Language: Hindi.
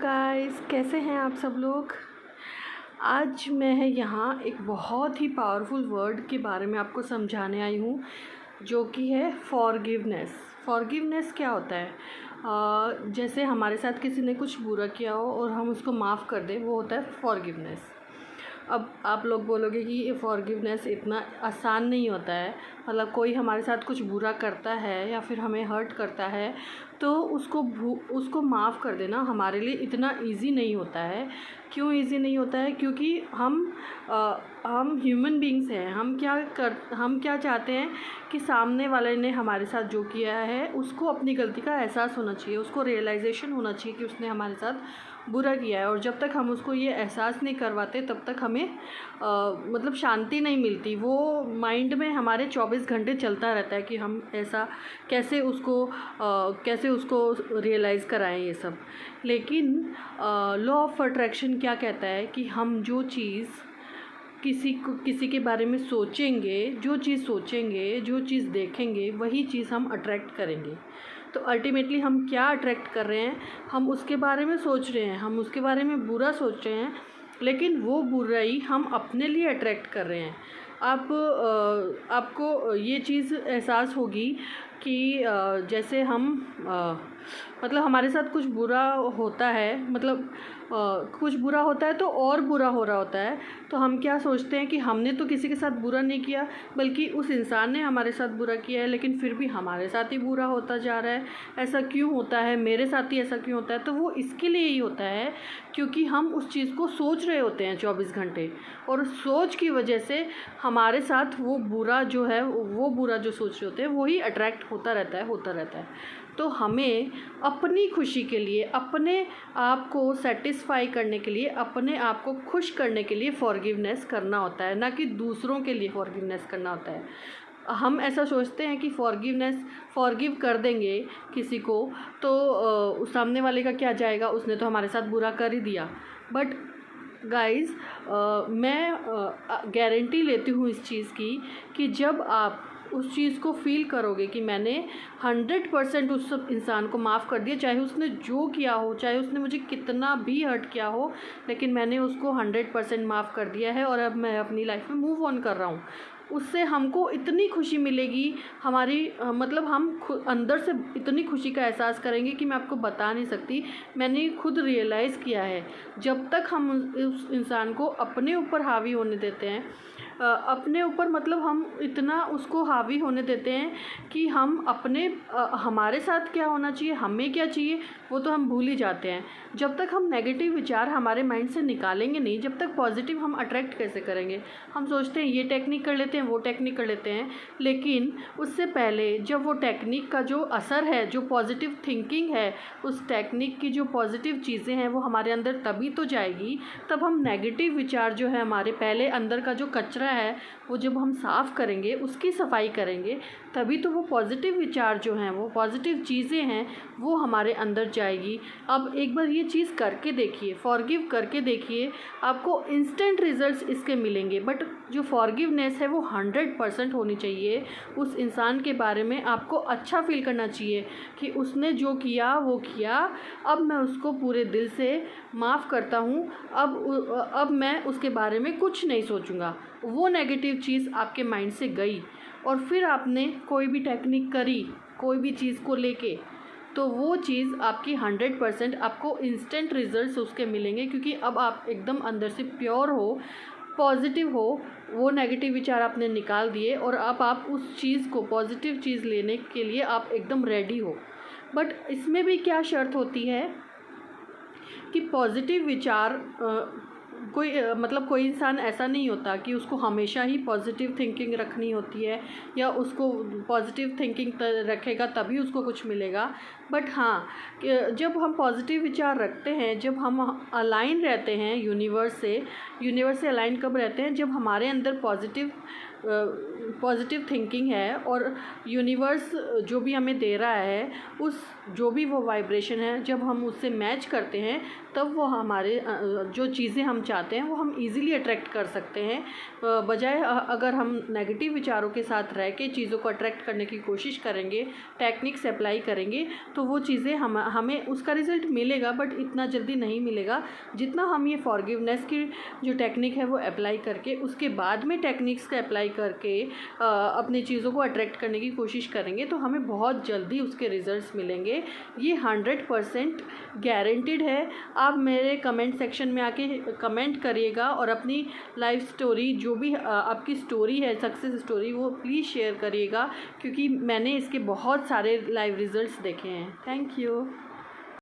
गाइस, कैसे हैं आप सब लोग। आज मैं यहाँ एक बहुत ही पावरफुल वर्ड के बारे में आपको समझाने आई हूँ, जो कि है फॉरगिवनेस। फॉरगिवनेस क्या होता है? जैसे हमारे साथ किसी ने कुछ बुरा किया हो और हम उसको माफ़ कर दें, वो होता है फॉरगिवनेस। अब आप लोग बोलोगे कि ये फॉरगिवनेस इतना आसान नहीं होता है। मतलब कोई हमारे साथ कुछ बुरा करता है या फिर हमें हर्ट करता है तो उसको माफ़ कर देना हमारे लिए इतना इजी नहीं होता है। क्यों इजी नहीं होता है? क्योंकि हम ह्यूमन बीइंग्स हैं। हम क्या चाहते हैं कि सामने वाले ने हमारे साथ जो किया है उसको अपनी गलती का एहसास होना चाहिए, उसको रियलाइजेशन होना चाहिए कि उसने हमारे साथ बुरा किया है। और जब तक हम उसको ये एहसास नहीं करवाते तब तक हमें मतलब शांति नहीं मिलती। वो माइंड में हमारे 24 घंटे चलता रहता है कि हम ऐसा कैसे उसको रियलाइज़ कराएं ये सब। लेकिन लॉ ऑफ अट्रैक्शन क्या कहता है कि हम जो चीज़ किसी के बारे में सोचेंगे, जो चीज़ देखेंगे, वही चीज़ हम अट्रैक्ट करेंगे। तो अल्टीमेटली हम क्या अट्रैक्ट कर रहे हैं? हम उसके बारे में सोच रहे हैं, हम उसके बारे में बुरा सोच रहे हैं, लेकिन वो बुराई हम अपने लिए अट्रैक्ट कर रहे हैं। आपको ये चीज़ एहसास होगी कि जैसे हम मतलब हमारे साथ कुछ बुरा होता है, मतलब कुछ बुरा होता है तो और बुरा हो रहा होता है, तो हम क्या सोचते हैं कि हमने तो किसी के साथ बुरा नहीं किया, बल्कि उस इंसान ने हमारे साथ बुरा किया है, लेकिन फिर भी हमारे साथ ही बुरा होता जा रहा है। ऐसा क्यों होता है? मेरे साथ ही ऐसा क्यों होता है? तो वो इसके लिए ही होता है क्योंकि हम उस चीज़ को सोच रहे होते हैं 24 घंटे, और सोच की वजह से हमारे साथ वो बुरा जो सोच रहे होते हैं वही अट्रैक्ट होता रहता है। तो हमें अपनी खुशी के लिए, अपने आप को सेटिस्फाई करने के लिए, अपने आप को खुश करने के लिए फॉरगिवनेस करना होता है, ना कि दूसरों के लिए फॉरगिवनेस करना होता है। हम ऐसा सोचते हैं कि फॉरगिव कर देंगे किसी को तो उस सामने वाले का क्या जाएगा, उसने तो हमारे साथ बुरा कर ही दिया। बट गाइज़, मैं गारंटी लेती हूँ इस चीज़ की कि जब आप उस चीज़ को फ़ील करोगे कि मैंने 100% उस इंसान को माफ़ कर दिया, चाहे उसने जो किया हो, चाहे उसने मुझे कितना भी हर्ट किया हो, लेकिन मैंने उसको 100% माफ़ कर दिया है और अब मैं अपनी लाइफ में मूव ऑन कर रहा हूँ। उससे हमको इतनी खुशी मिलेगी, हमारी मतलब हम अंदर से इतनी खुशी का एहसास करेंगे कि मैं आपको बता नहीं सकती। मैंने खुद रियलाइज़ किया है, जब तक हम उस इंसान को अपने ऊपर हावी होने देते हैं, अपने ऊपर मतलब हम इतना उसको हावी होने देते हैं कि हम हमारे साथ क्या होना चाहिए, हमें क्या चाहिए, वो तो हम भूल ही जाते हैं। जब तक हम नेगेटिव विचार हमारे माइंड से निकालेंगे नहीं, जब तक पॉजिटिव हम अट्रैक्ट कैसे करेंगे? हम सोचते हैं ये टेक्निक कर लेते हैं, वो टेक्निक कर लेते हैं, लेकिन उससे पहले जब वो टेक्निक का जो असर है, जो पॉजिटिव थिंकिंग है, उस टेक्निक की जो पॉजिटिव चीज़ें हैं वो हमारे अंदर तभी तो जाएगी, तब हम नेगेटिव विचार जो है, हमारे पहले अंदर का जो कचरा है, वो जब हम साफ़ करेंगे, उसकी सफाई करेंगे, तभी तो वो पॉजिटिव विचार जो हैं, वो पॉजिटिव चीज़ें हैं, वो हमारे अंदर जाएगी। अब एक बार ये चीज़ करके देखिए, फॉरगिव करके देखिए, आपको इंस्टेंट रिजल्ट्स इसके मिलेंगे। बट जो फॉरगिवनेस है वो 100% होनी चाहिए। उस इंसान के बारे में आपको अच्छा फील करना चाहिए कि उसने जो किया वो किया, अब मैं उसको पूरे दिल से माफ़ करता हूँ, अब मैं उसके बारे में कुछ नहीं सोचूंगा। वो नेगेटिव चीज़ आपके माइंड से गई और फिर आपने कोई भी टेक्निक करी कोई भी चीज़ को लेके, तो वो चीज़ आपकी 100% आपको इंस्टेंट रिजल्ट्स उसके मिलेंगे, क्योंकि अब आप एकदम अंदर से प्योर हो, पॉजिटिव हो, वो नेगेटिव विचार आपने निकाल दिए और अब आप उस चीज़ को, पॉजिटिव चीज़ लेने के लिए आप एकदम रेडी हो। बट इसमें भी क्या शर्त होती है कि पॉजिटिव विचार कोई इंसान ऐसा नहीं होता कि उसको हमेशा ही पॉजिटिव थिंकिंग रखनी होती है या उसको पॉजिटिव थिंकिंग रखेगा तभी उसको कुछ मिलेगा। बट हाँ, जब हम पॉजिटिव विचार रखते हैं, जब हम अलाइन रहते हैं यूनिवर्स से अलाइन कब रहते हैं? जब हमारे अंदर पॉजिटिव पॉजिटिव थिंकिंग है और यूनिवर्स जो भी हमें दे रहा है उस जो भी वो वाइब्रेशन है, जब हम उससे मैच करते हैं तब वो हमारे जो चीज़ें हम चाहते हैं वो हम इजीली अट्रैक्ट कर सकते हैं। बजाय अगर हम नेगेटिव विचारों के साथ रह के चीज़ों को अट्रैक्ट करने की कोशिश करेंगे, टेक्निक्स अप्लाई करेंगे, तो वो चीज़ें हमें उसका रिज़ल्ट मिलेगा, बट इतना जल्दी नहीं मिलेगा जितना हम ये फॉरगिवनेस की जो टेक्निक है वो अप्लाई करके उसके बाद में टेक्निक्स का अप्लाई करके अपनी चीज़ों को अट्रैक्ट करने की कोशिश करेंगे, तो हमें बहुत जल्दी उसके रिज़ल्ट्स मिलेंगे। ये 100% गारंटीड है। आप मेरे कमेंट सेक्शन में आके कमेंट करिएगा और अपनी लाइफ स्टोरी जो भी आपकी स्टोरी है, सक्सेस स्टोरी, वो प्लीज़ शेयर करिएगा, क्योंकि मैंने इसके बहुत सारे लाइव रिज़ल्ट्स देखे हैं। Thank you.